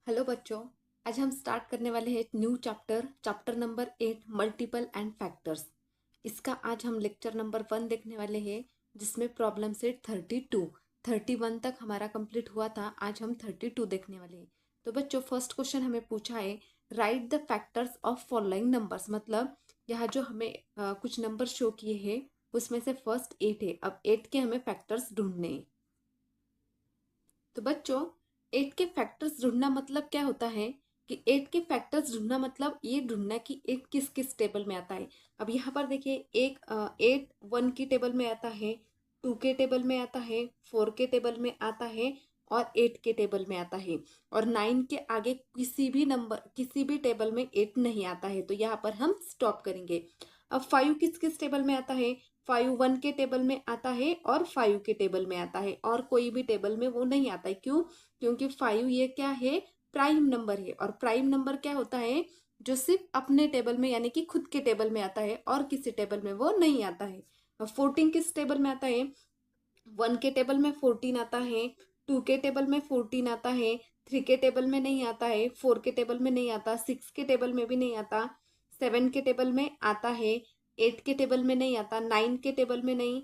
Hello बच्चों। आज हम स्टार्ट करने वाले हैं एक new chapter number 8 multiple and factors. इसका आज हम लेक्चर नंबर 1 देखने वाले हैं, जिसमें प्रॉब्लम सेट 31 तक हमारा कंप्लीट हुआ था। आज हम 32 देखने वाले हैं। तो बच्चों, फर्स्ट क्वेश्चन हमें पूछा है, right the factors of following numbers. मतलब यहाँ जो हमें कुछ नंबर शो किए हैं, उसमें से फर्स्ट 8 है। अब 8 के हमें फैक्टर्स ढूंढने हैं। तो बच्चों, 8 के फैक्टर्स ढूंढना मतलब क्या होता है कि 8 के फैक्टर्स ढूंढना मतलब ये ढूंढना कि 8 किस किस टेबल में आता है। अब यहाँ पर देखिए, एक 8 1 की टेबल में आता है, 2 के टेबल में आता है, 4 के टेबल में आता है और 8 के टेबल में आता है। और 9 के आगे किसी भी टेबल में 8 नहीं आता है। तो यहाँ पर हम स्टॉप करेंगे। अब 5 किस किस टेबल में आता है? 5 1 के टेबल में आता है और 5 के टेबल में आता है, और कोई भी टेबल में वो नहीं आता है। क्यों? क्योंकि 5 ये क्या है? प्राइम नंबर है। और प्राइम नंबर क्या होता है? जो सिर्फ अपने टेबल में यानी कि खुद के टेबल में आता है और किसी टेबल में वो नहीं आता है। अब 14 किस टेबल में आता है? 1 के टेबल में 14 आता है, 2 के टेबल में 14 आता है, 3 के टेबल में नहीं आता है, 4 के टेबल में नहीं आता, 6 के टेबल में भी नहीं आता, 7 के टेबल में आता है, 8 के टेबल में नहीं आता, 9 के टेबल में नहीं,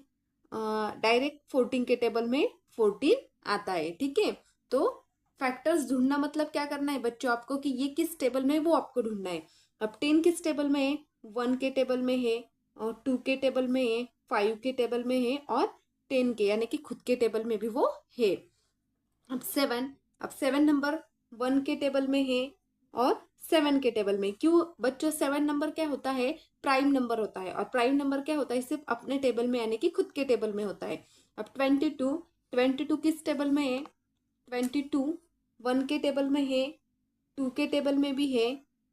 डायरेक्ट 14 के टेबल में 14 आता है। ठीक है। तो फैक्टर्स ढूंढना मतलब क्या करना है बच्चों आपको, कि ये किस टेबल में है वो आपको ढूंढना है। अब 10 किस टेबल में है? 1 के टेबल में है, और 2 के टेबल में है, 5 के टेबल में है और 10 के यानी कि खुद के टेबल में भी वो है। अब सेवन नंबर 1 के टेबल में है और 7 के टेबल में। क्यों बच्चों? 7 नंबर क्या होता है? प्राइम नंबर होता है। और प्राइम नंबर क्या होता है? सिर्फ अपने टेबल में यानी कि खुद के टेबल में होता है। अब 22 किस टेबल में है? 22 1 के टेबल में है, 2 के टेबल में भी है,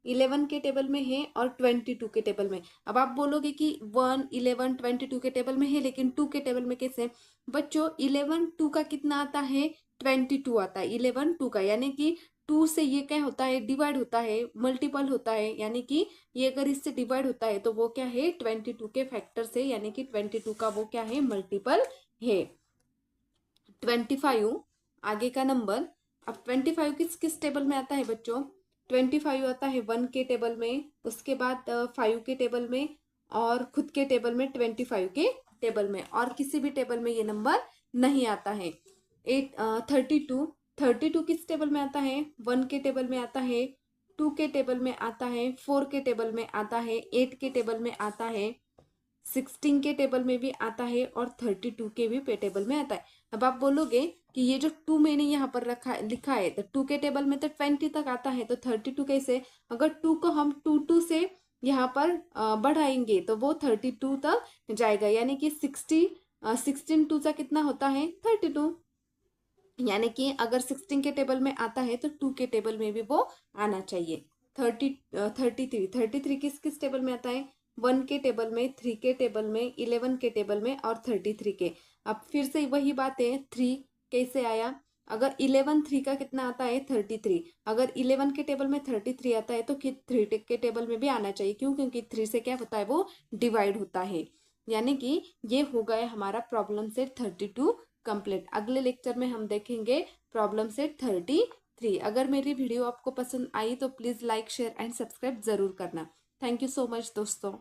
11 के टेबल में है और 22 के टेबल में। अब आप बोलोगे कि 1 11 22 के टेबल में है, लेकिन 2 के टेबल में कैसे? बच्चों, 11 2 का कितना आता है? 22 आता है 11 2 का। यानी कि 2 से ये क्या होता है? डिवाइड होता है, मल्टीपल होता है। यानी कि ये अगर इससे डिवाइड होता है तो वो क्या है? 22 के फैक्टर से, यानी कि 22 का वो क्या है? मल्टीपल है। 25 आगे का नंबर। अब 25 किस किस टेबल में आता है बच्चों? 25 आता है 1 के टेबल में, उसके बाद 5 के टेबल में और खुद के टेबल में 25 के टेबल में, और किसी भी टेबल में ये नंबर नहीं आता है। 32 किस टेबल में आता है? 1 के टेबल में आता है, 2 के टेबल में आता है, 4 के टेबल में आता है, 8 के टेबल में आता है, 16 के टेबल में भी आता है और 32 के भी पे टेबल में आता है। अब आप बोलोगे कि ये जो 2 मैंने यहाँ पर लिखा है, तो 2 के टेबल में तो 20 तक आता है, तो 32 कैसे? अगर 2 को हम 2 से यहाँ पर बढ़ाएंगे तो वो 32 तक जाएगा। यानी कि 16 2 सा कितना होता है? 32। यानी कि अगर 16 के टेबल में आता है तो 2 के टेबल में भी वो आना चाहिए। 33 किस किस टेबल में आता है? 1 के टेबल में, 3 के टेबल में, 11 के टेबल में और 33 के। अब फिर से वही बात है, 3 कैसे आया? अगर 11 3 का कितना आता है? 33। अगर 11 के टेबल में 33 आता है तो 3 के टेबल में भी आना चाहिए। क्यों? क्योंकि 3 से क्या होता है? वो डिवाइड होता है। यानी कि ये हो गया हमारा प्रॉब्लम सेट 32 कंप्लीट। अगले लेक्चर में हम देखेंगे प्रॉब्लम सेट 33। अगर मेरी वीडियो आपको पसंद आई तो please like share and subscribe ज़रूर करना। थैंक यू सो मच दोस्तों।